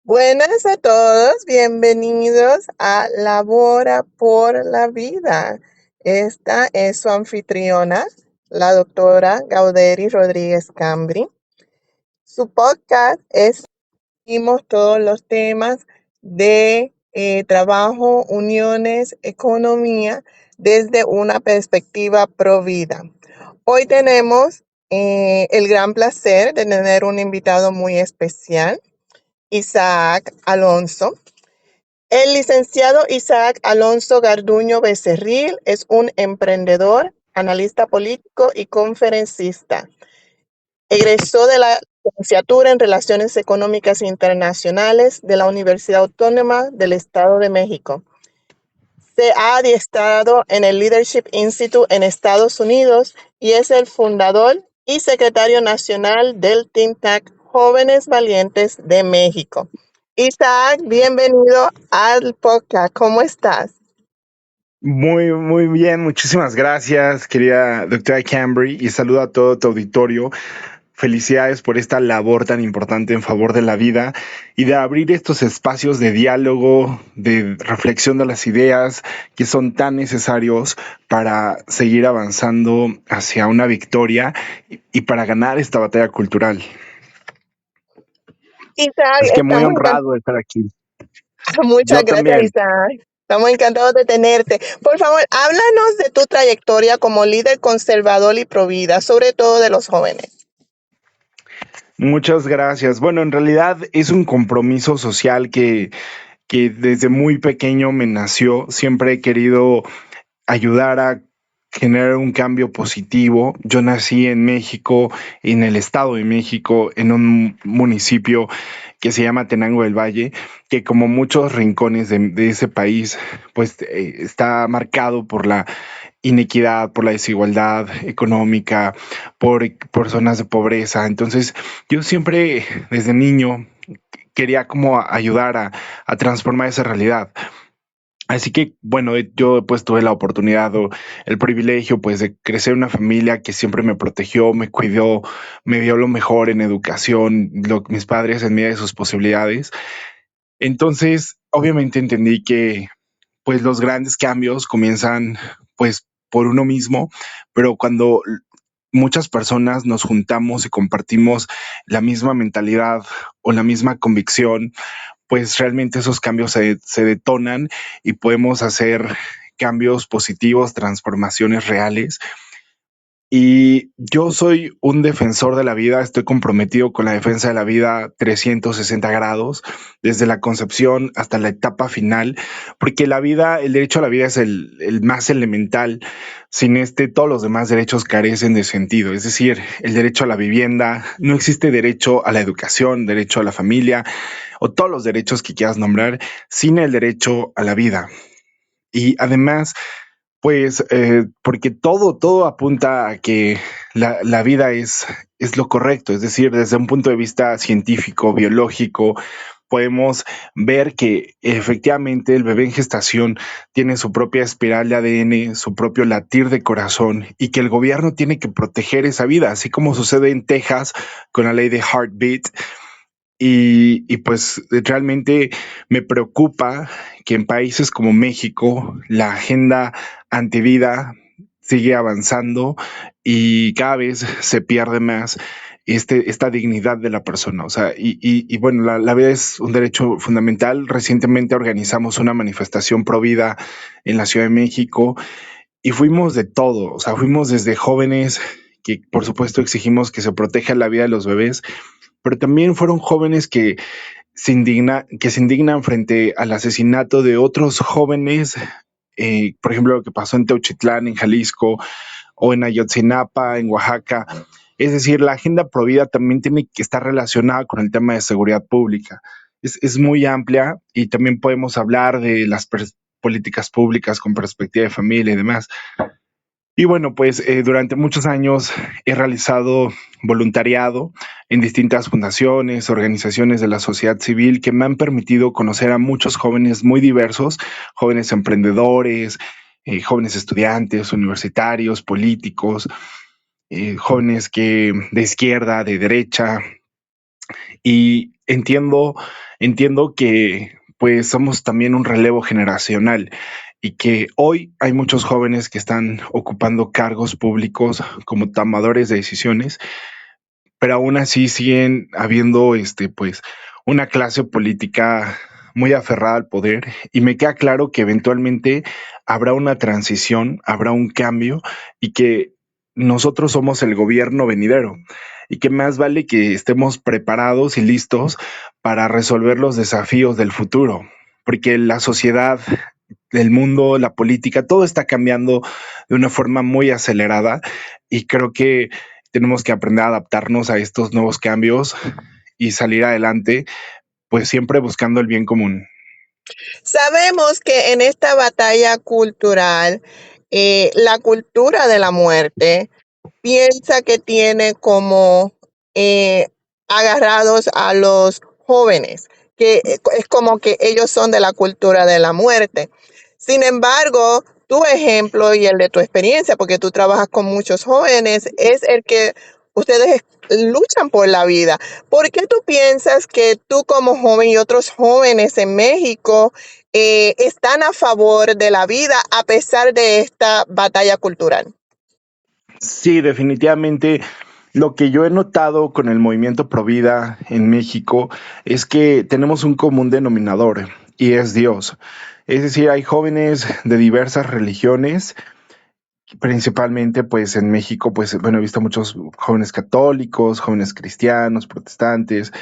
Buenas a todos, bienvenidos a Labora por la Vida. Esta es su anfitriona, la doctora Gauderi Rodríguez Cambri. Su podcast es Seguimos todos los temas de trabajo, uniones, economía desde una perspectiva pro vida. Hoy tenemos el gran placer de tener un invitado muy especial, Isaac Alonso. El licenciado Isaac Alonso Garduño Becerril es un emprendedor, analista político y conferencista. Egresó de la licenciatura en Relaciones Económicas Internacionales de la Universidad Autónoma del Estado de México. Se ha adiestrado en el Leadership Institute en Estados Unidos y es el fundador y secretario nacional del think tank Jóvenes Valientes de México. Isaac, bienvenido al podcast. ¿Cómo estás? Muy bien, muchísimas gracias, querida doctora Cambry, y saludo a todo tu auditorio. Felicidades por esta labor tan importante en favor de la vida y de abrir estos espacios de diálogo, de reflexión de las ideas que son tan necesarios para seguir avanzando hacia una victoria y para ganar esta batalla cultural. Isaac, Así que muy estamos honrado de estar aquí. Muchas Yo gracias, también. Isaac. Estamos encantados de tenerte. Por favor, háblanos de tu trayectoria como líder conservador y provida, sobre todo de los jóvenes. Muchas gracias. Bueno, en realidad es un compromiso social que desde muy pequeño me nació. Siempre he querido ayudar a generar un cambio positivo. Yo nací en México, en el Estado de México, en un municipio que se llama Tenango del Valle, que como muchos rincones de ese país, pues está marcado por la inequidad, por la desigualdad económica, por zonas de pobreza. Entonces, yo siempre desde niño quería como ayudar a transformar esa realidad. Así que, bueno, yo pues tuve la oportunidad o el privilegio pues de crecer en una familia que siempre me protegió, me cuidó, me dio lo mejor en educación, mis padres en medida de sus posibilidades. Entonces, obviamente entendí que pues los grandes cambios comienzan pues por uno mismo, pero cuando muchas personas nos juntamos y compartimos la misma mentalidad o la misma convicción, pues realmente esos cambios se detonan y podemos hacer cambios positivos, transformaciones reales. Y yo soy un defensor de la vida, estoy comprometido con la defensa de la vida 360 grados, desde la concepción hasta la etapa final, porque la vida, el derecho a la vida es el más elemental. Sin este, todos los demás derechos carecen de sentido. Es decir, el derecho a la vivienda, no existe derecho a la educación, derecho a la familia o todos los derechos que quieras nombrar sin el derecho a la vida. Y además, pues, porque todo apunta a que la vida es lo correcto, es decir, desde un punto de vista científico, biológico, podemos ver que efectivamente el bebé en gestación tiene su propia espiral de ADN, su propio latir de corazón y que el gobierno tiene que proteger esa vida, así como sucede en Texas con la ley de Heartbeat. Y pues realmente me preocupa que en países como México la agenda antivida sigue avanzando y cada vez se pierde más esta dignidad de la persona. O sea, y bueno, la vida es un derecho fundamental. Recientemente organizamos una manifestación pro vida en la Ciudad de México y fuimos de todo. O sea, fuimos desde jóvenes que por supuesto exigimos que se proteja la vida de los bebés, pero también fueron jóvenes que se indignan frente al asesinato de otros jóvenes, por ejemplo, lo que pasó en Teuchitlán, en Jalisco, o en Ayotzinapa, en Oaxaca. Es decir, la agenda provida también tiene que estar relacionada con el tema de seguridad pública. Es muy amplia y también podemos hablar de las políticas públicas con perspectiva de familia y demás. Y bueno, pues durante muchos años he realizado voluntariado en distintas fundaciones, organizaciones de la sociedad civil que me han permitido conocer a muchos jóvenes muy diversos, jóvenes emprendedores, jóvenes estudiantes, universitarios, políticos, jóvenes que de izquierda, de derecha, Y entiendo que pues somos también un relevo generacional y que hoy hay muchos jóvenes que están ocupando cargos públicos como tomadores de decisiones, pero aún así siguen habiendo pues una clase política muy aferrada al poder y me queda claro que eventualmente habrá una transición, habrá un cambio y que nosotros somos el gobierno venidero y que más vale que estemos preparados y listos para resolver los desafíos del futuro, porque la sociedad, el mundo, la política, todo está cambiando de una forma muy acelerada y creo que tenemos que aprender a adaptarnos a estos nuevos cambios y salir adelante, pues siempre buscando el bien común. Sabemos que en esta batalla cultural, la cultura de la muerte piensa que tiene como eh, agarrados a los jóvenes, que es como que ellos son de la cultura de la muerte. Sin embargo, tu ejemplo y el de tu experiencia, porque tú trabajas con muchos jóvenes, es el que ustedes luchan por la vida. ¿Por qué tú piensas que tú como joven y otros jóvenes en México están a favor de la vida a pesar de esta batalla cultural? Sí, definitivamente. Lo que yo he notado con el movimiento Provida en México es que tenemos un común denominador y es Dios. Es decir, hay jóvenes de diversas religiones, principalmente pues en México, pues bueno, he visto muchos jóvenes católicos, jóvenes cristianos, protestantes,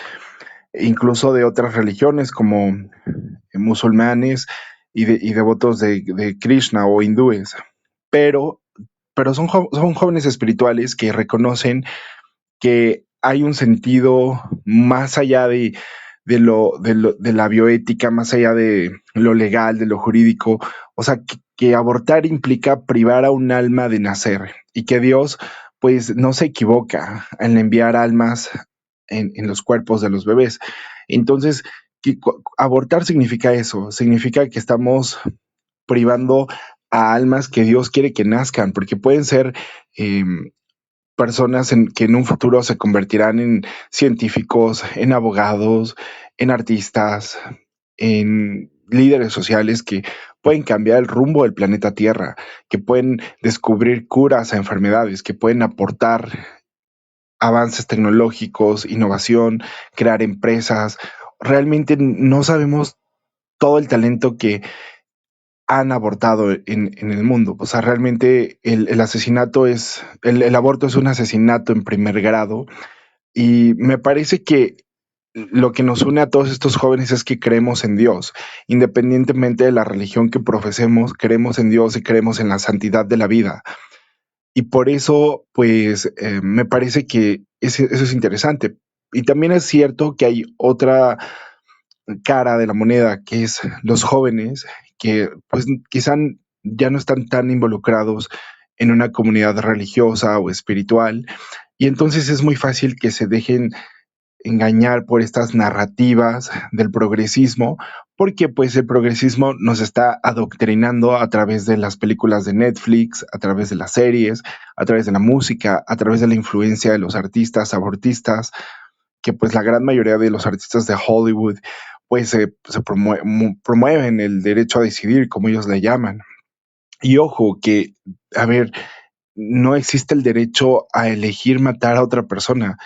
incluso de otras religiones como musulmanes y devotos de Krishna o hindúes. Pero, pero son jóvenes espirituales que reconocen que hay un sentido más allá de la bioética, más allá de lo legal, de lo jurídico. O sea, que abortar implica privar a un alma de nacer y que Dios, pues, no se equivoca en enviar almas en los cuerpos de los bebés. Entonces, abortar significa eso, significa que estamos privando a almas que Dios quiere que nazcan, porque pueden ser eh, personas que en un futuro se convertirán en científicos, en abogados, en artistas, en líderes sociales que pueden cambiar el rumbo del planeta Tierra, que pueden descubrir curas a enfermedades, que pueden aportar avances tecnológicos, innovación, crear empresas. Realmente no sabemos todo el talento que han abortado en el mundo. O sea, realmente el asesinato el aborto es un asesinato en primer grado y me parece que lo que nos une a todos estos jóvenes es que creemos en Dios, independientemente de la religión que profesemos, creemos en Dios y creemos en la santidad de la vida. Y por eso, pues, me parece que eso es interesante. Y también es cierto que hay otra cara de la moneda, que es los jóvenes que pues quizá ya no están tan involucrados en una comunidad religiosa o espiritual y entonces es muy fácil que se dejen engañar por estas narrativas del progresismo, porque pues el progresismo nos está adoctrinando a través de las películas de Netflix, a través de las series, a través de la música, a través de la influencia de los artistas abortistas, que pues la gran mayoría de los artistas de Hollywood pues promueven el derecho a decidir, como ellos le llaman. Y ojo, que, a ver, no existe el derecho a elegir matar a otra persona.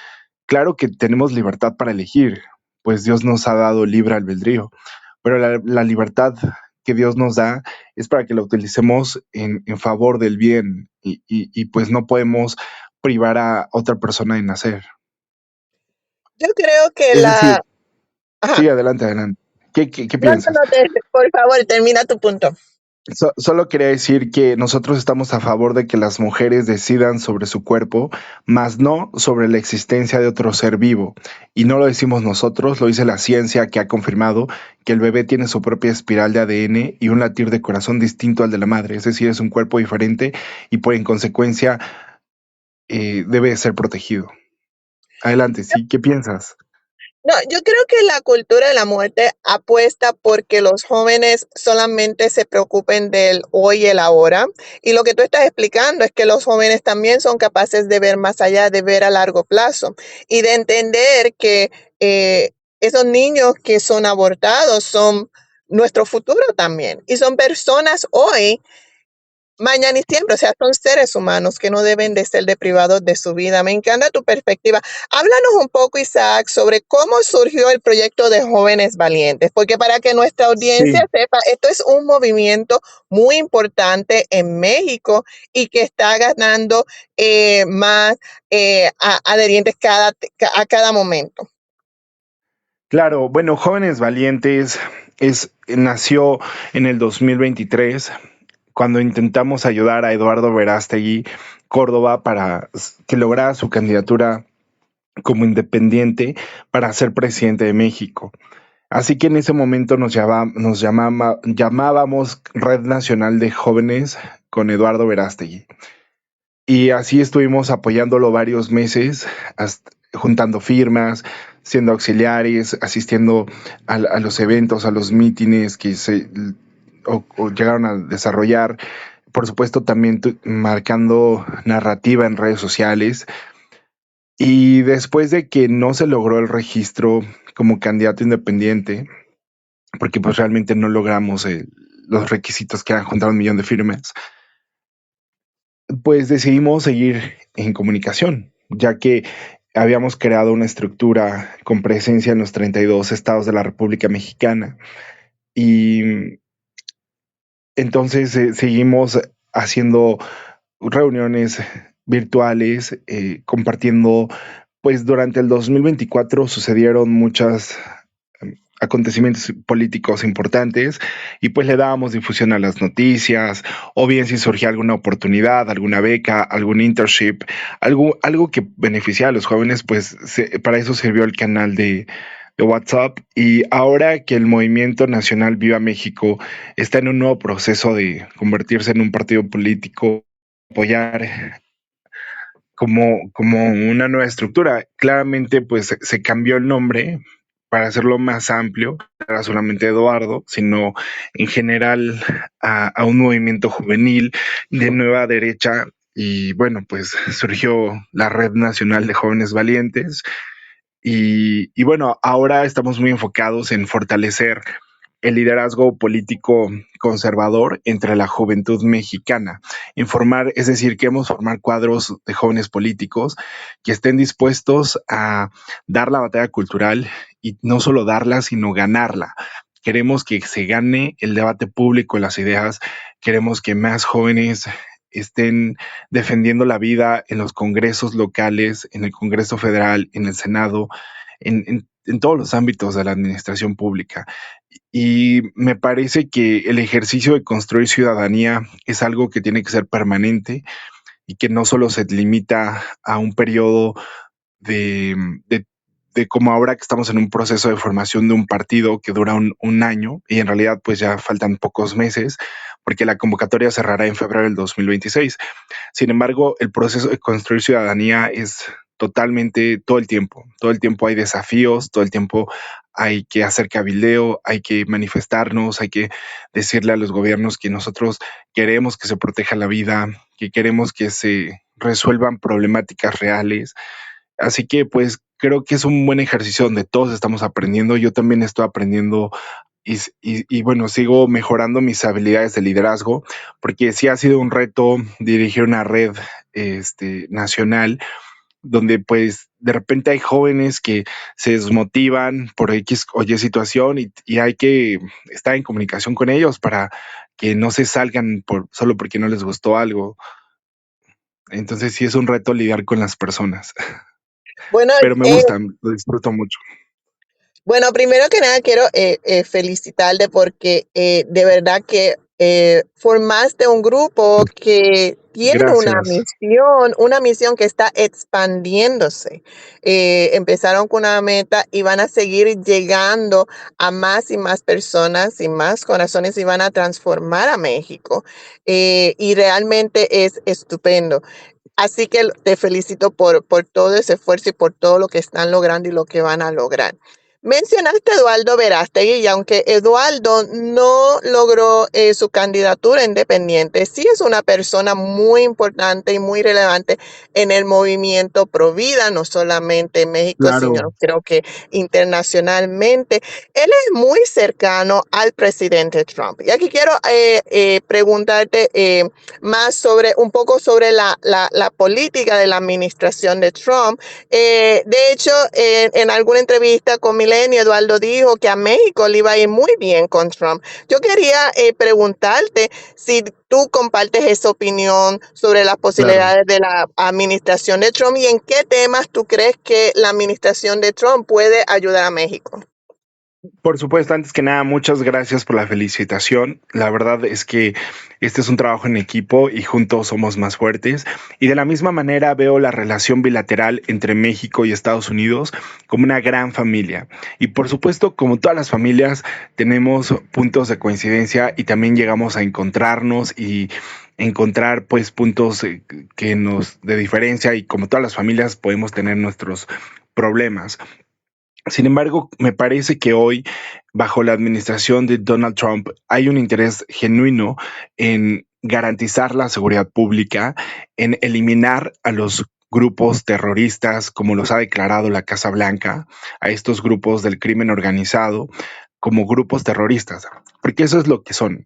Claro que tenemos libertad para elegir, pues Dios nos ha dado libre albedrío, pero la libertad que Dios nos da es para que la utilicemos en favor del bien y pues no podemos privar a otra persona de nacer. Yo creo que Es decir, la... Ajá. sí, adelante, adelante. ¿Qué No, no, piensas? no, por favor, termina tu punto. Solo quería decir que nosotros estamos a favor de que las mujeres decidan sobre su cuerpo, mas no sobre la existencia de otro ser vivo. Y no lo decimos nosotros, lo dice la ciencia que ha confirmado que el bebé tiene su propia espiral de ADN y un latir de corazón distinto al de la madre, es decir, es un cuerpo diferente y por en consecuencia debe ser protegido. Adelante, sí, ¿qué piensas? No, yo creo que la cultura de la muerte apuesta porque los jóvenes solamente se preocupen del hoy y el ahora. Y lo que tú estás explicando es que los jóvenes también son capaces de ver más allá, de ver a largo plazo y de entender que esos niños que son abortados son nuestro futuro también. Y son personas hoy, mañana y siempre, o sea, son seres humanos que no deben de ser deprivados de su vida. Me encanta tu perspectiva. Háblanos un poco, Isaac, sobre cómo surgió el proyecto de Jóvenes Valientes, porque para que nuestra audiencia Sí, sepa, esto es un movimiento muy importante en México y que está ganando más adherentes a cada momento. claro. Bueno, Jóvenes Valientes nació en el 2023 cuando intentamos ayudar a Eduardo Verástegui Córdoba para que lograra su candidatura como independiente para ser presidente de México. Así que en ese momento llamábamos Red Nacional de Jóvenes con Eduardo Verástegui. Y así estuvimos apoyándolo varios meses, juntando firmas, siendo auxiliares, asistiendo a los eventos, a los mítines que o llegaron a desarrollar. Por supuesto, también marcando narrativa en redes sociales. Y después de que no se logró el registro como candidato independiente, porque pues realmente no logramos los requisitos que eran juntar 1 millón de firmas, pues decidimos seguir en comunicación, ya que habíamos creado una estructura con presencia en los 32 estados de la República Mexicana. Y entonces seguimos haciendo reuniones virtuales, compartiendo, pues durante el 2024 sucedieron muchas acontecimientos políticos importantes y pues le dábamos difusión a las noticias o bien si surgía alguna oportunidad, alguna beca, algún internship, algo que beneficiara a los jóvenes, pues para eso sirvió el canal de WhatsApp. Y ahora que el movimiento nacional Viva México está en un nuevo proceso de convertirse en un partido político, apoyar como una nueva estructura. Claramente, pues se cambió el nombre para hacerlo más amplio, no era solamente Eduardo, sino en general a un movimiento juvenil de nueva derecha. Y bueno, pues surgió la Red Nacional de Jóvenes Valientes, y bueno, ahora estamos muy enfocados en fortalecer el liderazgo político conservador entre la juventud mexicana, es decir, queremos formar cuadros de jóvenes políticos que estén dispuestos a dar la batalla cultural y no solo darla, sino ganarla. Queremos que se gane el debate público, las ideas, queremos que más jóvenes estén defendiendo la vida en los congresos locales, en el Congreso Federal, en el Senado, en todos los ámbitos de la administración pública. Y me parece que el ejercicio de construir ciudadanía es algo que tiene que ser permanente y que no solo se limita a un periodo de, de, de como ahora que estamos en un proceso de formación de un partido que dura un año y en realidad pues ya faltan pocos meses porque la convocatoria cerrará en febrero del 2026. Sin embargo, el proceso de construir ciudadanía es totalmente todo el tiempo hay desafíos, todo el tiempo hay que hacer cabildeo, hay que manifestarnos, hay que decirle a los gobiernos que nosotros queremos que se proteja la vida, que queremos que se resuelvan problemáticas reales. Así que pues creo que es un buen ejercicio donde todos estamos aprendiendo. Yo también estoy aprendiendo y bueno, sigo mejorando mis habilidades de liderazgo, porque sí ha sido un reto dirigir una red nacional donde pues de repente hay jóvenes que se desmotivan por X o Y situación y hay que estar en comunicación con ellos para que no se salgan solo porque no les gustó algo. Entonces sí es un reto lidiar con las personas, Bueno, pero me gusta, lo disfruto mucho. Bueno, primero que nada quiero felicitarte porque de verdad que formaste un grupo que tiene Gracias. una misión que está expandiéndose. Empezaron con una meta y van a seguir llegando a más y más personas y más corazones y van a transformar a México. Y realmente es estupendo. Así que te felicito por todo ese esfuerzo y por todo lo que están logrando y lo que van a lograr. Mencionaste a Eduardo Verástegui y aunque Eduardo no logró su candidatura independiente, sí es una persona muy importante y muy relevante en el movimiento pro vida, no solamente en México, sino Claro. creo que internacionalmente. Él es muy cercano al presidente Trump. Y aquí quiero preguntarte más sobre un poco sobre la política de la administración de Trump. De hecho, en alguna entrevista con Milenio, Eduardo dijo que a México le iba a ir muy bien con Trump. Yo quería preguntarte si tú compartes esa opinión sobre las Claro. posibilidades de la administración de Trump y en qué temas tú crees que la administración de Trump puede ayudar a México. Por supuesto, antes que nada, muchas gracias por la felicitación. La verdad es que este es un trabajo en equipo y juntos somos más fuertes. Y de la misma manera veo la relación bilateral entre México y Estados Unidos como una gran familia. Y por supuesto, como todas las familias, tenemos puntos de coincidencia y también llegamos a encontrarnos y encontrar pues puntos que nos de diferencia y como todas las familias podemos tener nuestros problemas. Sin embargo, me parece que hoy, bajo la administración de Donald Trump, hay un interés genuino en garantizar la seguridad pública, en eliminar a los grupos terroristas, como los ha declarado la Casa Blanca, a estos grupos del crimen organizado, como grupos terroristas, porque eso es lo que son.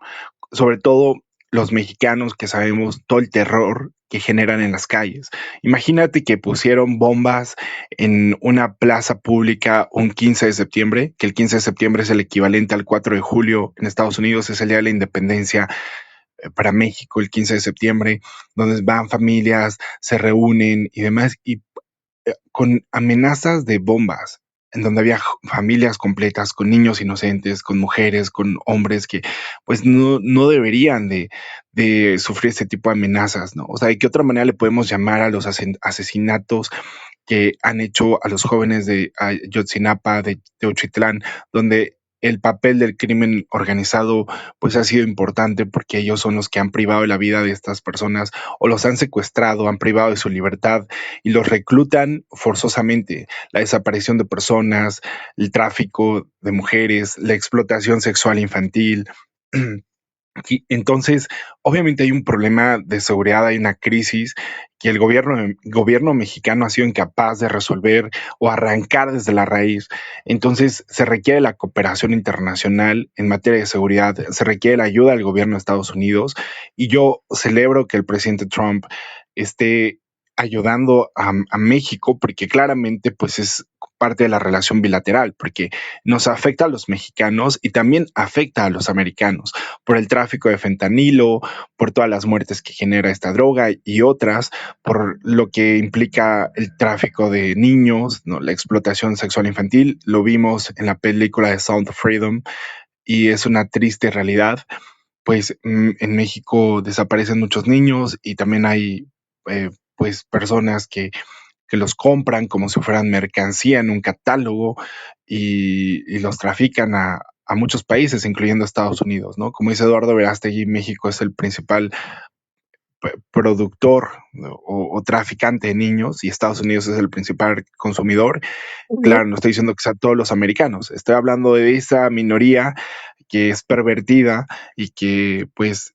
Sobre todo los mexicanos que sabemos todo el terror que generan en las calles. Imagínate que pusieron bombas en una plaza pública un 15 de septiembre, que el 15 de septiembre es el equivalente al 4 de julio en Estados Unidos, es el Día de la Independencia para México, el 15 de septiembre, donde van familias, se reúnen y demás, y con amenazas de bombas, en donde había familias completas, con niños inocentes, con mujeres, con hombres que pues no deberían de sufrir este tipo de amenazas, ¿no? O sea, ¿de qué otra manera le podemos llamar a los asesinatos que han hecho a los jóvenes de Ayotzinapa, de Teochitlán, donde el papel del crimen organizado pues ha sido importante porque ellos son los que han privado de la vida de estas personas o los han secuestrado, han privado de su libertad y los reclutan forzosamente. La desaparición de personas, el tráfico de mujeres, la explotación sexual infantil. Y entonces, obviamente hay un problema de seguridad, hay una crisis que el gobierno mexicano ha sido incapaz de resolver o arrancar desde la raíz. Entonces, se requiere la cooperación internacional en materia de seguridad, se requiere la ayuda del gobierno de Estados Unidos y yo celebro que el presidente Trump esté ayudando a México porque claramente pues es parte de la relación bilateral, porque nos afecta a los mexicanos y también afecta a los americanos por el tráfico de fentanilo, por todas las muertes que genera esta droga y otras, por lo que implica el tráfico de niños, ¿no? La explotación sexual infantil. Lo vimos en la película de Sound of Freedom y es una triste realidad. Pues en México desaparecen muchos niños y también hay pues personas que los compran como si fueran mercancía en un catálogo y los trafican a muchos países, incluyendo Estados Unidos, ¿no? Como dice Eduardo Verástegui, México es el principal productor, ¿no? O traficante de niños y Estados Unidos es el principal consumidor. Ujú. Claro, no estoy diciendo que sean todos los americanos, estoy hablando de esa minoría que es pervertida y que pues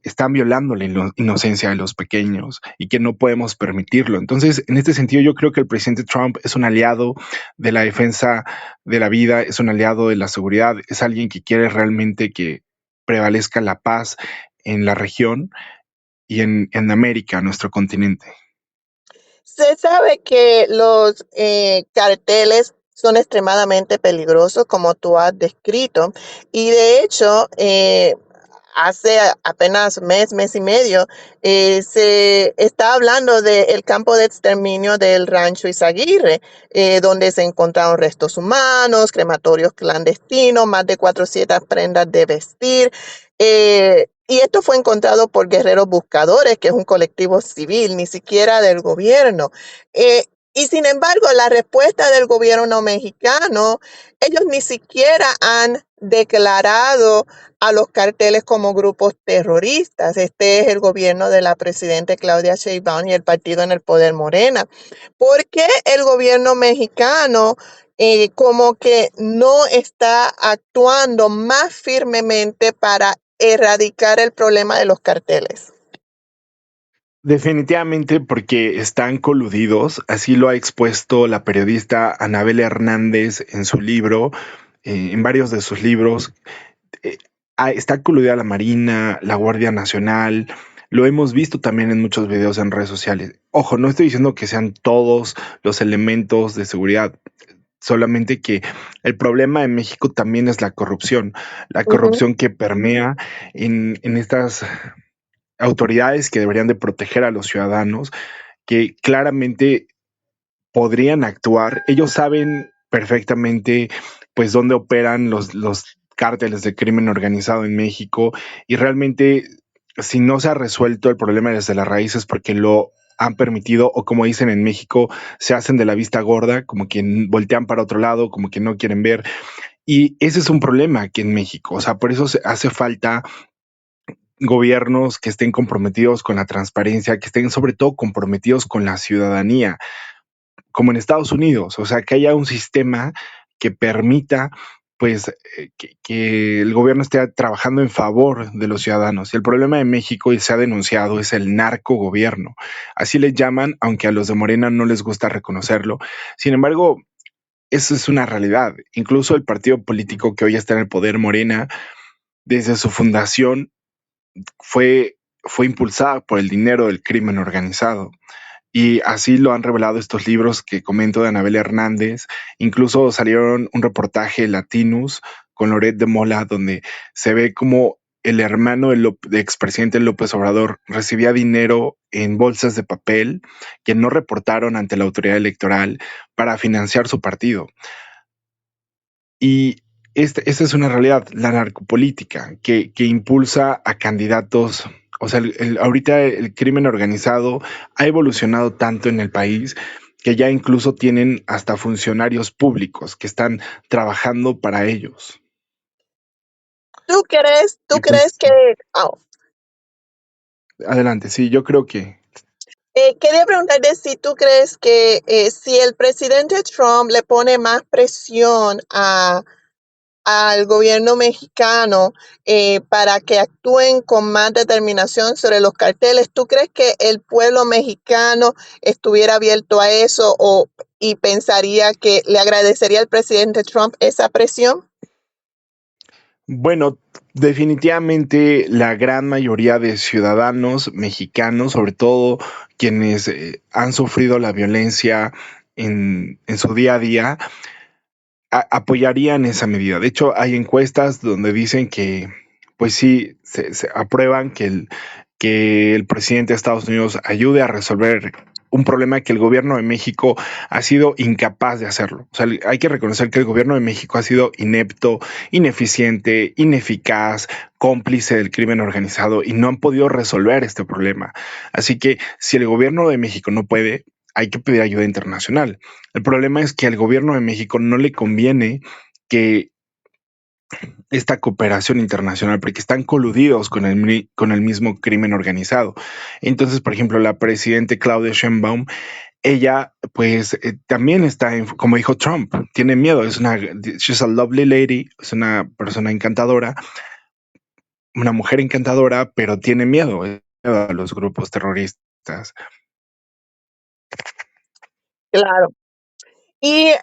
están violando la inocencia de los pequeños y que no podemos permitirlo. Entonces, en este sentido, yo creo que el presidente Trump es un aliado de la defensa de la vida, es un aliado de la seguridad, es alguien que quiere realmente que prevalezca la paz en la región y en América, nuestro continente. Se sabe que los carteles son extremadamente peligrosos, como tú has descrito, y de hecho, hace apenas mes y medio, se está hablando del campo de exterminio del Rancho Izaguirre, donde se encontraron restos humanos, crematorios clandestinos, más de 400 prendas de vestir. Y esto fue encontrado por Guerreros Buscadores, que es un colectivo civil, ni siquiera del gobierno. Y sin embargo, la respuesta del gobierno mexicano, ellos ni siquiera han declarado a los carteles como grupos terroristas. Este es el gobierno de la presidenta Claudia Sheinbaum y el partido en el poder Morena. ¿Por qué el gobierno mexicano como que no está actuando más firmemente para erradicar el problema de los carteles? Definitivamente porque están coludidos, así lo ha expuesto la periodista Anabel Hernández en su libro, en varios de sus libros. eh, Está coludida la Marina, la Guardia Nacional, lo hemos visto también en muchos videos en redes sociales. Ojo, no estoy diciendo que sean todos los elementos de seguridad, solamente que el problema en México también es la Ujú, corrupción que permea en estas autoridades que deberían de proteger a los ciudadanos, que claramente podrían actuar. Ellos saben perfectamente pues dónde operan los cárteles de crimen organizado en México, y realmente si no se ha resuelto el problema desde las raíces porque lo han permitido, o como dicen en México, se hacen de la vista gorda, como que voltean para otro lado, como que no quieren ver. Y ese es un problema aquí en México. O sea, por eso hace falta gobiernos que estén comprometidos con la transparencia, que estén sobre todo comprometidos con la ciudadanía, como en Estados Unidos. O sea, que haya un sistema que permita pues que el gobierno esté trabajando en favor de los ciudadanos. Y el problema de México, y se ha denunciado, es el narcogobierno. Así le llaman, aunque a los de Morena no les gusta reconocerlo. Sin embargo, eso es una realidad. Incluso el partido político que hoy está en el poder, Morena, desde su fundación fue, fue impulsada por el dinero del crimen organizado. Y así lo han revelado estos libros que comento de Anabel Hernández. Incluso salieron un reportaje Latinus con Loret de Mola, donde se ve como el hermano del expresidente López Obrador recibía dinero en bolsas de papel que no reportaron ante la autoridad electoral para financiar su partido. Y esta es una realidad, la narcopolítica, que impulsa a candidatos. O sea, ahorita el crimen organizado ha evolucionado tanto en el país que ya incluso tienen hasta funcionarios públicos que están trabajando para ellos. tú Y crees pues, que, ah, adelante, sí, yo creo que, quería preguntarte si tú crees que si el presidente Trump le pone más presión al gobierno mexicano para que actúen con más determinación sobre los carteles, ¿tú crees que el pueblo mexicano estuviera abierto a eso y pensaría que le agradecería al presidente Trump esa presión? bueno, definitivamente la gran mayoría de ciudadanos mexicanos, sobre todo quienes han sufrido la violencia en su día a día, apoyarían esa medida. De hecho, hay encuestas donde dicen que, pues sí, se aprueban que el presidente de Estados Unidos ayude a resolver un problema que el gobierno de México ha sido incapaz de hacerlo. O sea, hay que reconocer que el gobierno de México ha sido inepto, ineficiente, ineficaz, cómplice del crimen organizado, y no han podido resolver este problema. Así que si el gobierno de México no puede, hay que pedir ayuda internacional. El problema es que al gobierno de México no le conviene que esta cooperación internacional, porque están coludidos con el mismo crimen organizado. Entonces, por ejemplo, la presidenta Claudia Sheinbaum, ella pues también está, como dijo Trump, tiene miedo, she's a lovely lady, es una persona encantadora, una mujer encantadora, pero tiene miedo a los grupos terroristas. Claro. Y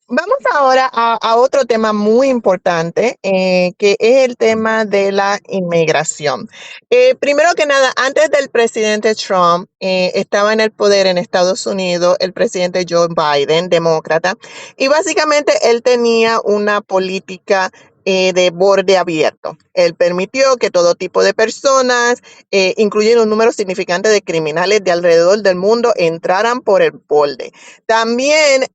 vamos ahora a otro tema muy importante, que es el tema de la inmigración. Primero que nada, antes del presidente Trump, estaba en el poder en Estados Unidos el presidente Joe Biden, demócrata, y básicamente él tenía una política de borde abierto. Él permitió que todo tipo de personas, incluyendo un número significante de criminales de alrededor del mundo, entraran por el borde. También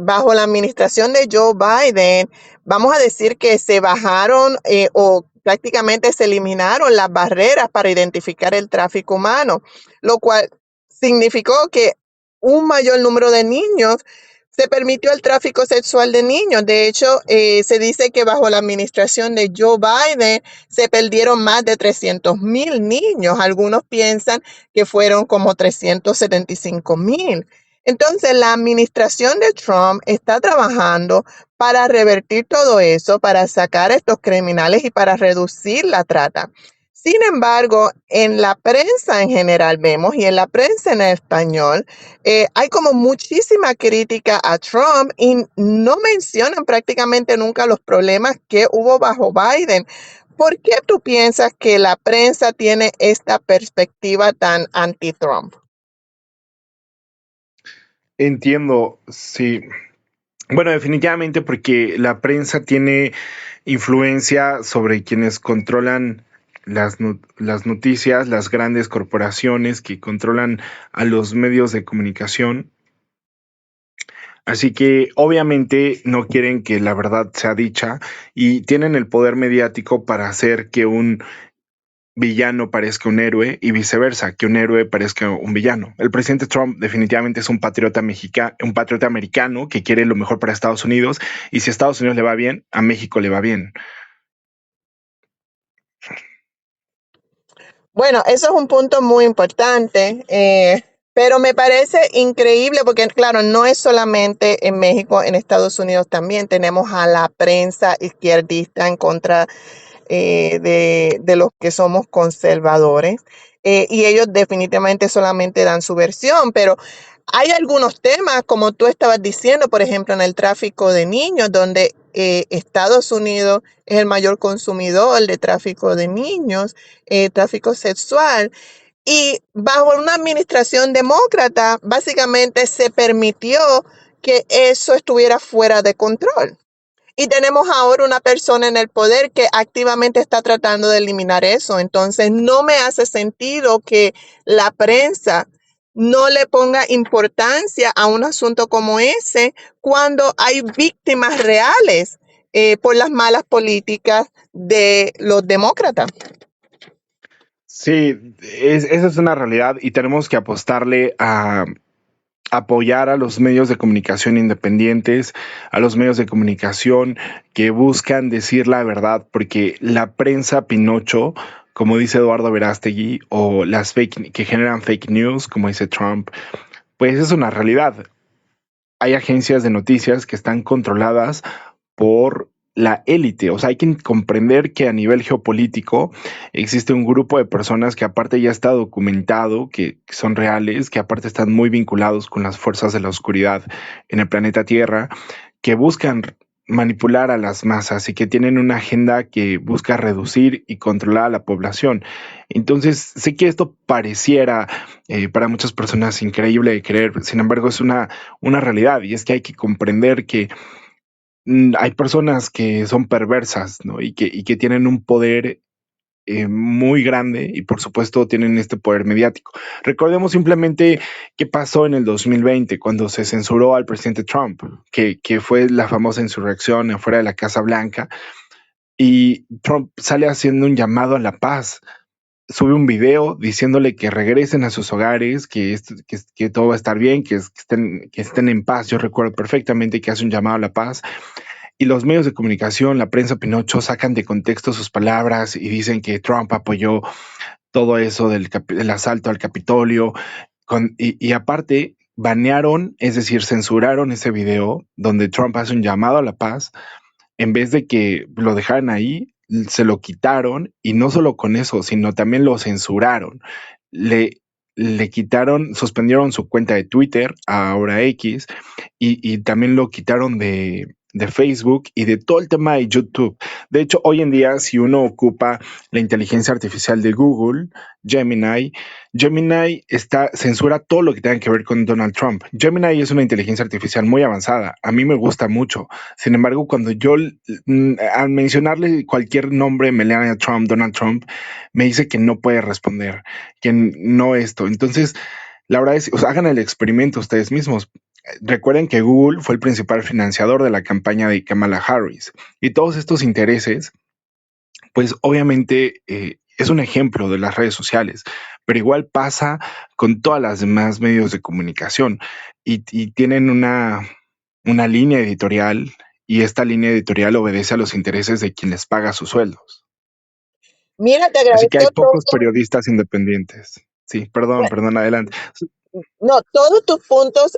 bajo la administración de Joe Biden, vamos a decir que se bajaron o prácticamente se eliminaron las barreras para identificar el tráfico humano, lo cual significó que un mayor número de niños. Se permitió el tráfico sexual de niños. De hecho, se dice que bajo la administración de Joe Biden se perdieron más de 300,000 niños. Algunos piensan que fueron como 375,000. Entonces, la administración de Trump está trabajando para revertir todo eso, para sacar a estos criminales y para reducir la trata. Sin embargo, en la prensa en general vemos, y en la prensa en español, hay como muchísima crítica a Trump y no mencionan prácticamente nunca los problemas que hubo bajo Biden. ¿Por qué tú piensas que la prensa tiene esta perspectiva tan anti-Trump? Entiendo, sí. Bueno, definitivamente porque la prensa tiene influencia sobre quienes controlan las noticias, las grandes corporaciones que controlan a los medios de comunicación. Así que obviamente no quieren que la verdad sea dicha y tienen el poder mediático para hacer que un villano parezca un héroe y viceversa, que un héroe parezca un villano. El presidente Trump definitivamente es un patriota mexicano, un patriota americano que quiere lo mejor para Estados Unidos y si a Estados Unidos le va bien, a México le va bien. Bueno, eso es un punto muy importante, pero me parece increíble porque, claro, no es solamente en México, en Estados Unidos también tenemos a la prensa izquierdista en contra de los que somos conservadores. Y ellos definitivamente solamente dan su versión, pero hay algunos temas, como tú estabas diciendo, por ejemplo, en el tráfico de niños, donde Estados Unidos es el mayor consumidor de tráfico de niños, tráfico sexual. Y bajo una administración demócrata, básicamente se permitió que eso estuviera fuera de control. Y tenemos ahora una persona en el poder que activamente está tratando de eliminar eso. Entonces, no me hace sentido que la prensa no le ponga importancia a un asunto como ese cuando hay víctimas reales por las malas políticas de los demócratas. Sí, esa es una realidad y tenemos que apostarle a apoyar a los medios de comunicación independientes, a los medios de comunicación que buscan decir la verdad, porque la prensa Pinocho, como dice Eduardo Verástegui, o las fake que generan fake news, como dice Trump, pues es una realidad. Hay agencias de noticias que están controladas por la élite. O sea, hay que comprender que a nivel geopolítico existe un grupo de personas que aparte ya está documentado, que son reales, que aparte están muy vinculados con las fuerzas de la oscuridad en el planeta Tierra, que buscan manipular a las masas y que tienen una agenda que busca reducir y controlar a la población. Entonces, sé que esto pareciera para muchas personas increíble de creer, sin embargo, es una realidad y es que hay que comprender que hay personas que son perversas, ¿no? Y que tienen un poder muy grande y por supuesto tienen este poder mediático. Recordemos simplemente qué pasó en el 2020 cuando se censuró al presidente Trump, que fue la famosa insurrección afuera de la Casa Blanca y Trump sale haciendo un llamado a la paz. Sube un video diciéndole que regresen a sus hogares, que todo va a estar bien, que estén en paz. Yo recuerdo perfectamente que hace un llamado a la paz y los medios de comunicación, la prensa Pinocho, sacan de contexto sus palabras y dicen que Trump apoyó todo eso del asalto al Capitolio. Y aparte, banearon, es decir, censuraron ese video donde Trump hace un llamado a la paz. En vez de que lo dejaran ahí, se lo quitaron y no solo con eso, sino también lo censuraron. Le, le quitaron, suspendieron su cuenta de Twitter, ahora X, y también lo quitaron de Facebook y de todo el tema de YouTube. De hecho, hoy en día, si uno ocupa la inteligencia artificial de Google, Gemini, censura todo lo que tenga que ver con Donald Trump. Gemini es una inteligencia artificial muy avanzada. A mí me gusta mucho. Sin embargo, cuando yo al mencionarle cualquier nombre, Melania Trump, Donald Trump, me dice que no puede responder, que no esto. Entonces, la verdad es, o sea, hagan el experimento ustedes mismos. Recuerden que Google fue el principal financiador de la campaña de Kamala Harris y todos estos intereses, pues obviamente es un ejemplo de las redes sociales. pero igual pasa con todas las demás medios de comunicación y tienen una línea editorial y esta línea editorial obedece a los intereses de quien les paga sus sueldos. Mira, te Así que hay agradezco pocos todo. periodistas independientes. Sí, perdón, adelante. No, todos tus puntos,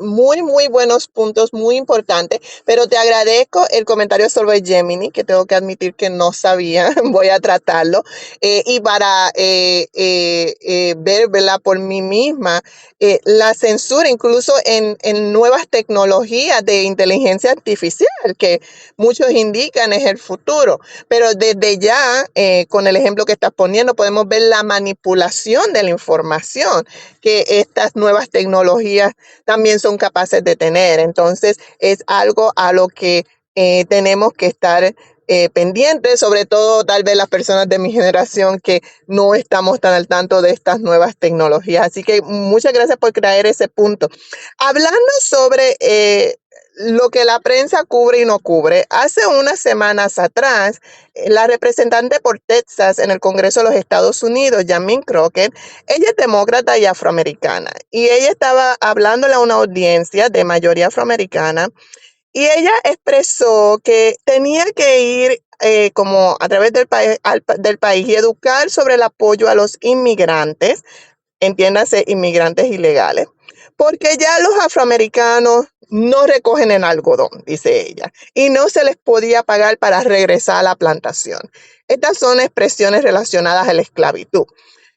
muy, muy buenos puntos, muy importantes, pero te agradezco el comentario sobre Gemini, que tengo que admitir que no sabía, voy a tratarlo, y para ver, ¿verdad? Por mí misma, la censura, incluso en nuevas tecnologías de inteligencia artificial, que muchos indican es el futuro, pero desde ya, con el ejemplo que estás poniendo, podemos ver la manipulación de la información que estas nuevas tecnologías también son capaces de tener. Entonces, es algo a lo que tenemos que estar pendientes, sobre todo tal vez las personas de mi generación que no estamos tan al tanto de estas nuevas tecnologías. Así que muchas gracias por traer ese punto. Hablando sobre lo que la prensa cubre y no cubre, hace unas semanas atrás, la representante por Texas en el Congreso de los Estados Unidos, Jasmine Crockett, ella es demócrata y afroamericana y ella estaba hablándole a una audiencia de mayoría afroamericana y ella expresó que tenía que ir como a través del país y educar sobre el apoyo a los inmigrantes, entiéndase inmigrantes ilegales, porque ya los afroamericanos no recogen el algodón, dice ella, y no se les podía pagar para regresar a la plantación. Estas son expresiones relacionadas a la esclavitud.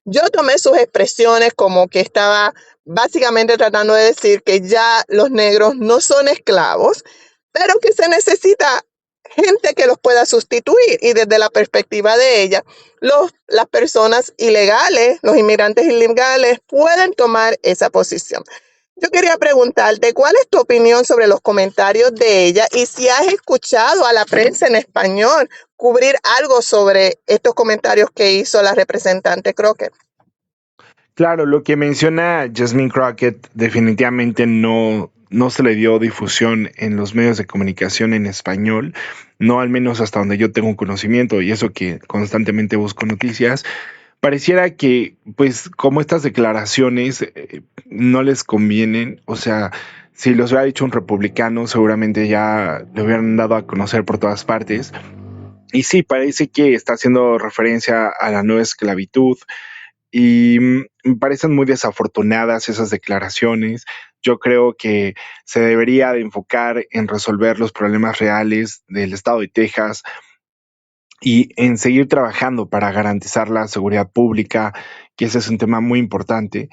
Yo tomé sus expresiones como que estaba básicamente tratando de decir que ya los negros no son esclavos, pero que se necesita gente que los pueda sustituir. Y desde la perspectiva de ella, las personas ilegales, los inmigrantes ilegales, pueden tomar esa posición. Yo quería preguntarte, ¿cuál es tu opinión sobre los comentarios de ella y si has escuchado a la prensa en español cubrir algo sobre estos comentarios que hizo la representante Crockett? Claro, lo que menciona Jasmine Crockett definitivamente no se le dio difusión en los medios de comunicación en español, no al menos hasta donde yo tengo conocimiento y eso que constantemente busco noticias. Pareciera que, pues, como estas declaraciones no les convienen, o sea, si los hubiera dicho un republicano, seguramente ya le hubieran dado a conocer por todas partes. Y sí, parece que está haciendo referencia a la nueva esclavitud, y me parecen muy desafortunadas esas declaraciones. Yo creo que se debería de enfocar en resolver los problemas reales del estado de Texas y en seguir trabajando para garantizar la seguridad pública, que ese es un tema muy importante.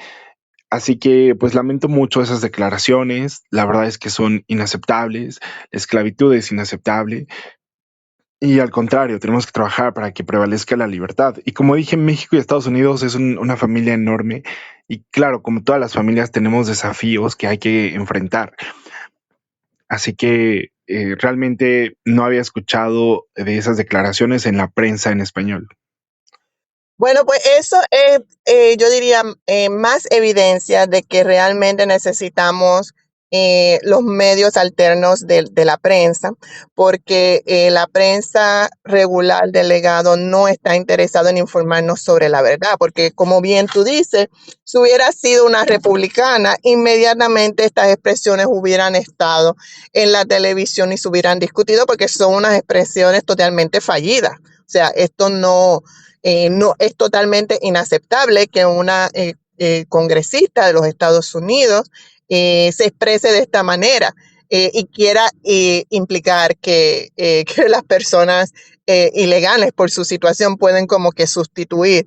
Así que pues lamento mucho esas declaraciones, la verdad es que son inaceptables, la esclavitud es inaceptable y al contrario, tenemos que trabajar para que prevalezca la libertad. Y como dije, México y Estados Unidos es una familia enorme y claro, como todas las familias tenemos desafíos que hay que enfrentar. Así que realmente no había escuchado de esas declaraciones en la prensa en español. Bueno, pues eso es, yo diría, más evidencia de que realmente necesitamos los medios alternos de la prensa, porque la prensa regular del legado no está interesado en informarnos sobre la verdad, porque como bien tú dices, si hubiera sido una republicana, inmediatamente estas expresiones hubieran estado en la televisión y se hubieran discutido, porque son unas expresiones totalmente fallidas. O sea, esto no es totalmente inaceptable que una congresista de los Estados Unidos se exprese de esta manera y quiera implicar que las personas ilegales por su situación pueden como que sustituir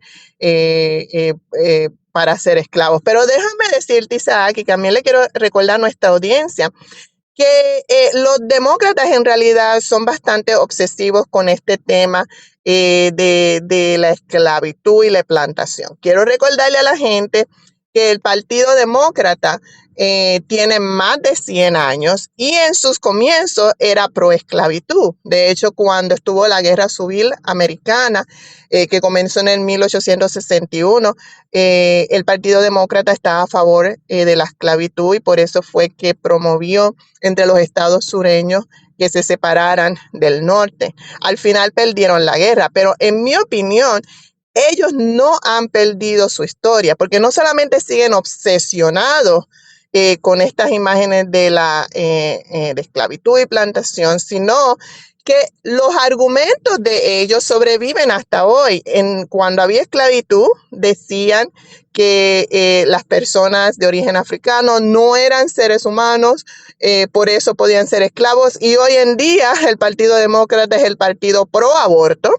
para ser esclavos. Pero déjame decirte, Isaac, y también le quiero recordar a nuestra audiencia que los demócratas en realidad son bastante obsesivos con este tema de la esclavitud y la plantación. Quiero recordarle a la gente que el Partido Demócrata tiene más de 100 años y en sus comienzos era pro esclavitud. De hecho, cuando estuvo la Guerra Civil Americana, que comenzó en el 1861, el Partido Demócrata estaba a favor de la esclavitud y por eso fue que promovió entre los estados sureños que se separaran del norte. Al final perdieron la guerra, pero en mi opinión, ellos no han perdido su historia, porque no solamente siguen obsesionados con estas imágenes de esclavitud y plantación, sino que los argumentos de ellos sobreviven hasta hoy. Cuando había esclavitud, decían que las personas de origen africano no eran seres humanos, por eso podían ser esclavos, y hoy en día el Partido Demócrata es el partido pro aborto.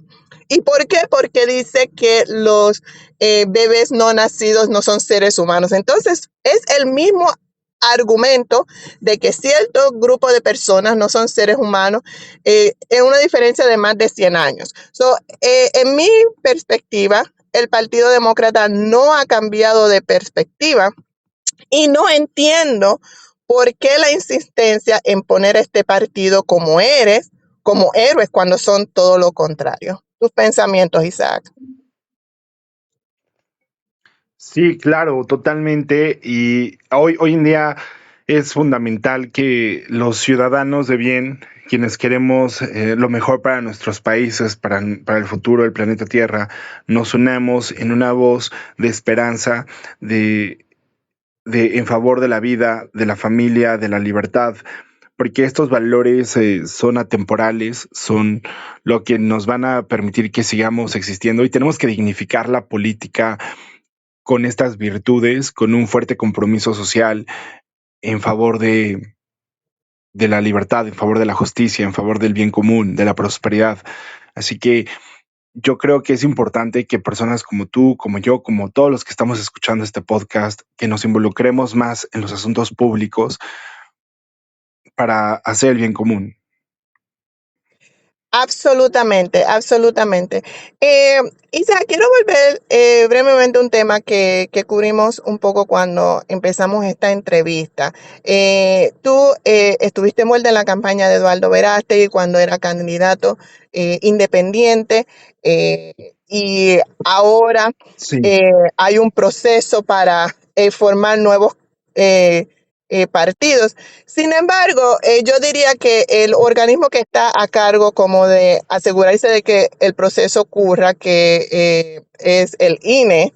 ¿Y por qué? Porque dice que los bebés no nacidos no son seres humanos. Entonces, es el mismo argumento de que cierto grupo de personas no son seres humanos, en una diferencia de más de 100 años. En mi perspectiva, el Partido Demócrata no ha cambiado de perspectiva y no entiendo por qué la insistencia en poner a este partido como héroes, cuando son todo lo contrario. Tus pensamientos, Isaac. Sí, claro, totalmente. Y hoy en día es fundamental que los ciudadanos de bien, quienes queremos lo mejor para nuestros países, para el futuro del planeta Tierra, nos unamos en una voz de esperanza, en favor de la vida, de la familia, de la libertad, porque estos valores son atemporales, son lo que nos van a permitir que sigamos existiendo y tenemos que dignificar la política con estas virtudes, con un fuerte compromiso social en favor de la libertad, en favor de la justicia, en favor del bien común, de la prosperidad. Así que yo creo que es importante que personas como tú, como yo, como todos los que estamos escuchando este podcast, que nos involucremos más en los asuntos públicos para hacer el bien común. Absolutamente, absolutamente. Isa, quiero volver brevemente a un tema que cubrimos un poco cuando empezamos esta entrevista. Tú estuviste envuelta en la campaña de Eduardo Verástegui cuando era candidato independiente, y ahora Sí. eh, hay un proceso para formar nuevos eh, partidos. Sin embargo, yo diría que el organismo que está a cargo como de asegurarse de que el proceso ocurra, que es el INE,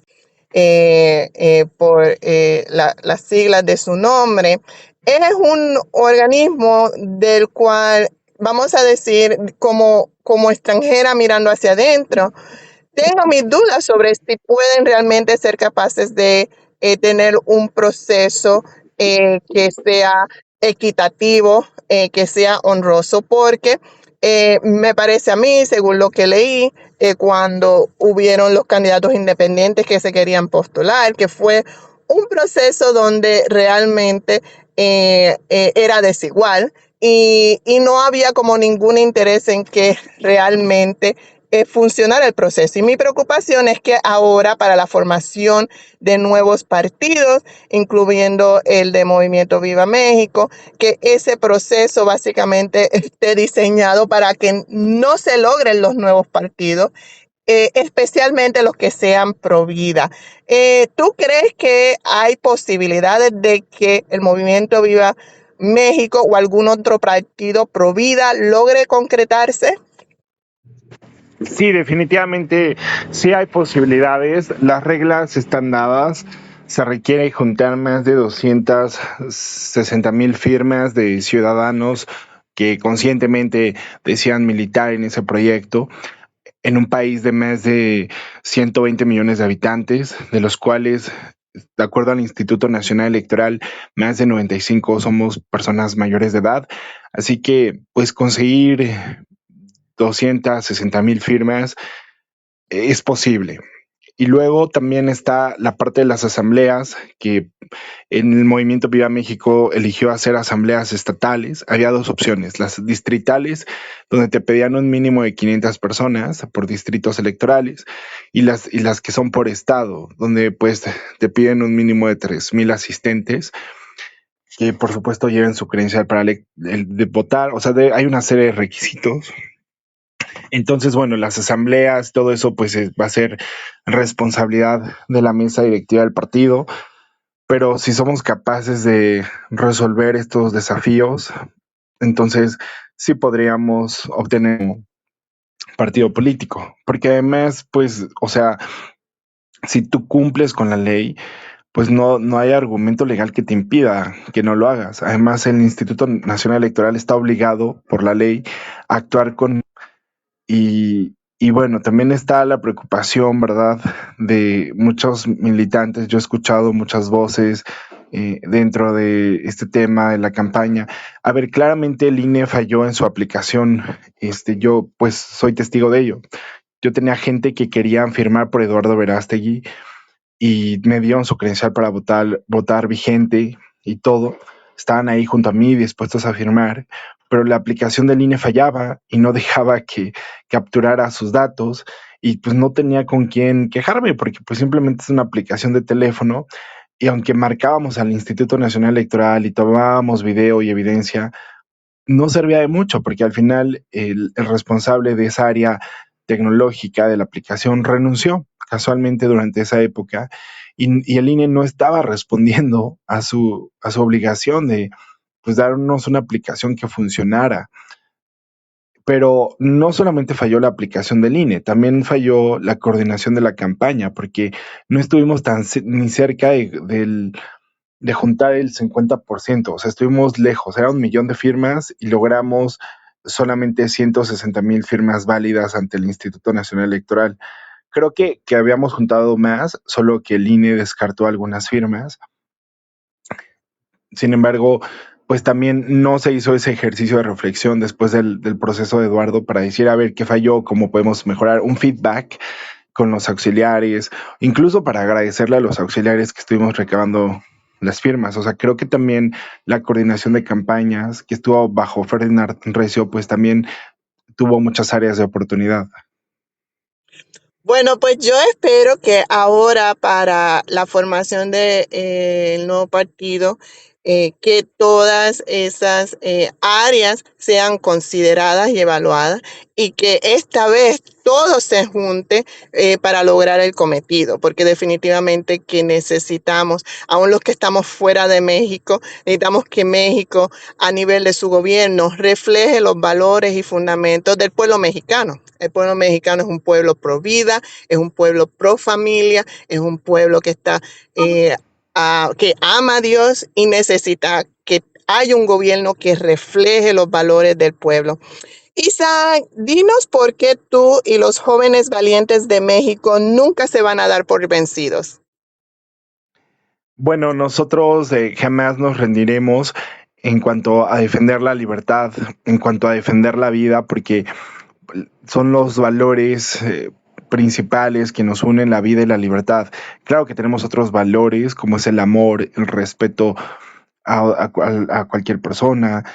por las siglas de su nombre, es un organismo del cual, vamos a decir, como extranjera mirando hacia adentro, tengo mis dudas sobre si pueden realmente ser capaces de tener un proceso que sea equitativo, que sea honroso, porque me parece a mí, según lo que leí, cuando hubieron los candidatos independientes que se querían postular, que fue un proceso donde realmente era desigual, y no había como ningún interés en que realmente funcionar el proceso. Y mi preocupación es que ahora, para la formación de nuevos partidos, incluyendo el de Movimiento Viva México, que ese proceso básicamente esté diseñado para que no se logren los nuevos partidos, especialmente los que sean pro vida. ¿Tú crees que hay posibilidades de que el Movimiento Viva México o algún otro partido pro vida logre concretarse? Sí, definitivamente sí hay posibilidades. Las reglas están dadas. Se requiere juntar más de 260,000 firmas de ciudadanos que conscientemente desean militar en ese proyecto, en un país de más de 120 millones de habitantes, de los cuales, de acuerdo al Instituto Nacional Electoral, más de 95 somos personas mayores de edad. Así que, pues, conseguir 260,000 firmas es posible. Y luego también está la parte de las asambleas, que en el Movimiento Viva México eligió hacer asambleas estatales. Había dos opciones: las distritales, donde te pedían un mínimo de 500 personas por distritos electorales, y las que son por estado, donde pues te piden un mínimo de 3,000 asistentes, que por supuesto lleven su credencial para de votar. O sea, hay una serie de requisitos. Entonces, bueno, las asambleas, todo eso, pues va a ser responsabilidad de la mesa directiva del partido, pero si somos capaces de resolver estos desafíos, entonces sí podríamos obtener partido político, porque además, pues, o sea, si tú cumples con la ley, pues no hay argumento legal que te impida que no lo hagas. Además, el Instituto Nacional Electoral está obligado por la ley a actuar con. Y bueno, también está la preocupación, ¿verdad?, de muchos militantes. Yo he escuchado muchas voces dentro de este tema de la campaña. A ver, claramente el INE falló en su aplicación. Yo pues soy testigo de ello. Yo tenía gente que querían firmar por Eduardo Verástegui y me dieron su credencial para votar vigente y todo. Estaban ahí junto a mí dispuestos a firmar, pero la aplicación del INE fallaba y no dejaba que capturara sus datos y pues no tenía con quién quejarme porque pues simplemente es una aplicación de teléfono y aunque marcábamos al Instituto Nacional Electoral y tomábamos video y evidencia, no servía de mucho porque al final el responsable de esa área tecnológica de la aplicación renunció casualmente durante esa época y el INE no estaba respondiendo a su obligación de pues darnos una aplicación que funcionara. Pero no solamente falló la aplicación del INE, también falló la coordinación de la campaña, porque no estuvimos ni cerca de juntar el 50%, o sea, estuvimos lejos, era 1 millón de firmas y logramos solamente 160,000 firmas válidas ante el Instituto Nacional Electoral. Creo que habíamos juntado más, solo que el INE descartó algunas firmas. Sin embargo, pues también no se hizo ese ejercicio de reflexión después del proceso de Eduardo para decir, a ver, qué falló, cómo podemos mejorar, un feedback con los auxiliares, incluso para agradecerle a los auxiliares que estuvimos recabando las firmas. O sea, creo que también la coordinación de campañas que estuvo bajo Ferdinand Recio, pues también tuvo muchas áreas de oportunidad. Bueno, pues yo espero que ahora para la formación del nuevo partido, que todas esas áreas sean consideradas y evaluadas y que esta vez todo se junte para lograr el cometido, porque definitivamente que necesitamos, aún los que estamos fuera de México, necesitamos que México a nivel de su gobierno refleje los valores y fundamentos del pueblo mexicano. El pueblo mexicano es un pueblo pro vida, es un pueblo pro familia, es un pueblo que está que ama a Dios y necesita que haya un gobierno que refleje los valores del pueblo. Isaac, dinos por qué tú y los jóvenes valientes de México nunca se van a dar por vencidos. Bueno, nosotros jamás nos rendiremos en cuanto a defender la libertad, en cuanto a defender la vida, porque son los valores principales que nos unen la vida y la libertad. Claro que tenemos otros valores como es el amor, el respeto a cualquier persona,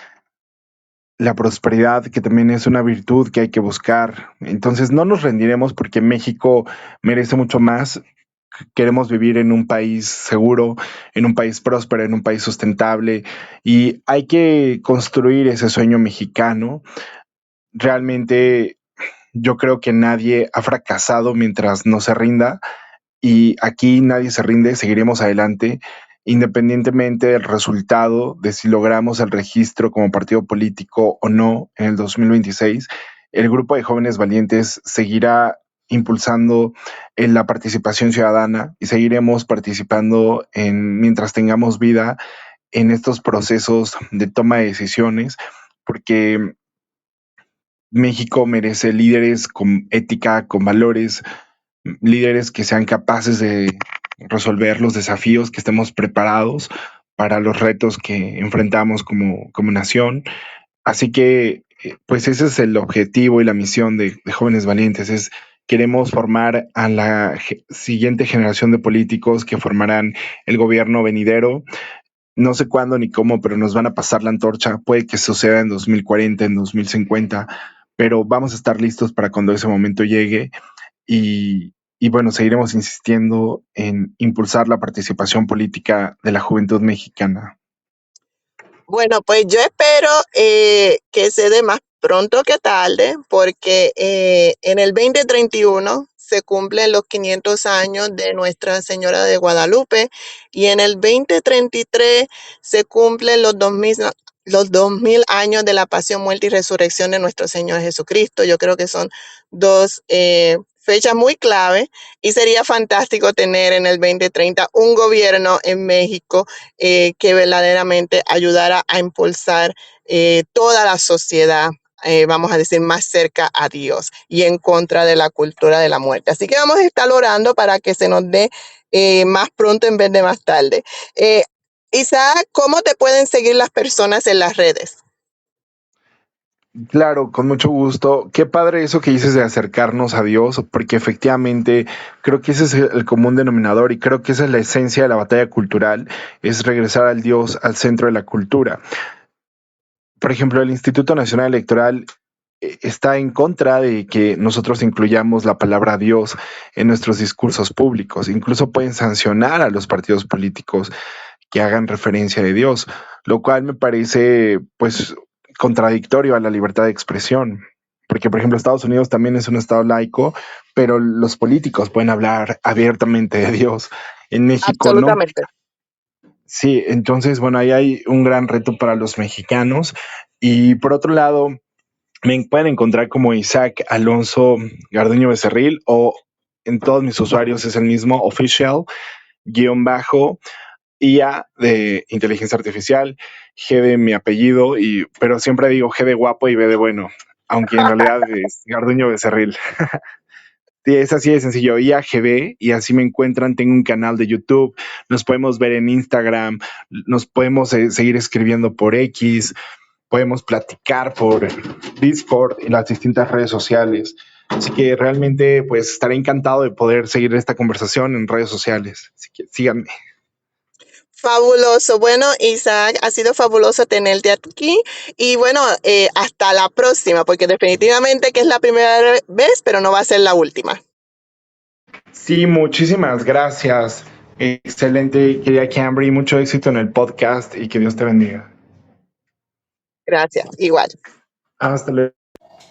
la prosperidad, que también es una virtud que hay que buscar. Entonces no nos rendiremos porque México merece mucho más. Queremos vivir en un país seguro, en un país próspero, en un país sustentable y hay que construir ese sueño mexicano. Realmente yo creo que nadie ha fracasado mientras no se rinda y aquí nadie se rinde, seguiremos adelante independientemente del resultado de si logramos el registro como partido político o no en el 2026. El grupo de jóvenes valientes seguirá impulsando en la participación ciudadana y seguiremos participando mientras tengamos vida en estos procesos de toma de decisiones, porque México merece líderes con ética, con valores, líderes que sean capaces de resolver los desafíos, que estemos preparados para los retos que enfrentamos como nación. Así que, pues ese es el objetivo y la misión de Jóvenes Valientes, queremos formar a la siguiente generación de políticos que formarán el gobierno venidero. No sé cuándo ni cómo, pero nos van a pasar la antorcha. Puede que suceda en 2040, en 2050, pero vamos a estar listos para cuando ese momento llegue y bueno, seguiremos insistiendo en impulsar la participación política de la juventud mexicana. Bueno, pues yo espero que se dé más pronto que tarde, porque en el 2031 se cumplen los 500 años de Nuestra Señora de Guadalupe y en el 2033 se cumplen los 2000 los 2000 años de la pasión, muerte y resurrección de nuestro Señor Jesucristo. Yo creo que son dos fechas muy clave y sería fantástico tener en el 2030 un gobierno en México que verdaderamente ayudara a impulsar toda la sociedad, vamos a decir, más cerca a Dios y en contra de la cultura de la muerte. Así que vamos a estar orando para que se nos dé más pronto en vez de más tarde. Isaac, ¿cómo te pueden seguir las personas en las redes? Claro, con mucho gusto. Qué padre eso que dices de acercarnos a Dios, porque efectivamente creo que ese es el común denominador y creo que esa es la esencia de la batalla cultural, es regresar al Dios al centro de la cultura. Por ejemplo, el Instituto Nacional Electoral está en contra de que nosotros incluyamos la palabra Dios en nuestros discursos públicos. Incluso pueden sancionar a los partidos políticos que hagan referencia de Dios, lo cual me parece pues contradictorio a la libertad de expresión. Porque, por ejemplo, Estados Unidos también es un estado laico, pero los políticos pueden hablar abiertamente de Dios. En México no. Absolutamente. Sí, entonces, bueno, ahí hay un gran reto para los mexicanos. Y por otro lado, me pueden encontrar como Isaac Alonso Garduño Becerril o en todos mis usuarios es el mismo official guión bajo IA de inteligencia artificial, G de mi apellido, pero siempre digo G de guapo y B de bueno, aunque en realidad es Garduño Becerril. Sí, es así de sencillo, IAGB, y así me encuentran. Tengo un canal de YouTube, nos podemos ver en Instagram, nos podemos seguir escribiendo por X, podemos platicar por Discord y las distintas redes sociales. Así que realmente pues estaré encantado de poder seguir esta conversación en redes sociales. Así que síganme. Fabuloso. Bueno, Isaac, ha sido fabuloso tenerte aquí y bueno, hasta la próxima, porque definitivamente que es la primera vez, pero no va a ser la última. Sí, muchísimas gracias. Excelente, querida Cambry. Mucho éxito en el podcast y que Dios te bendiga. Gracias, igual. Hasta luego.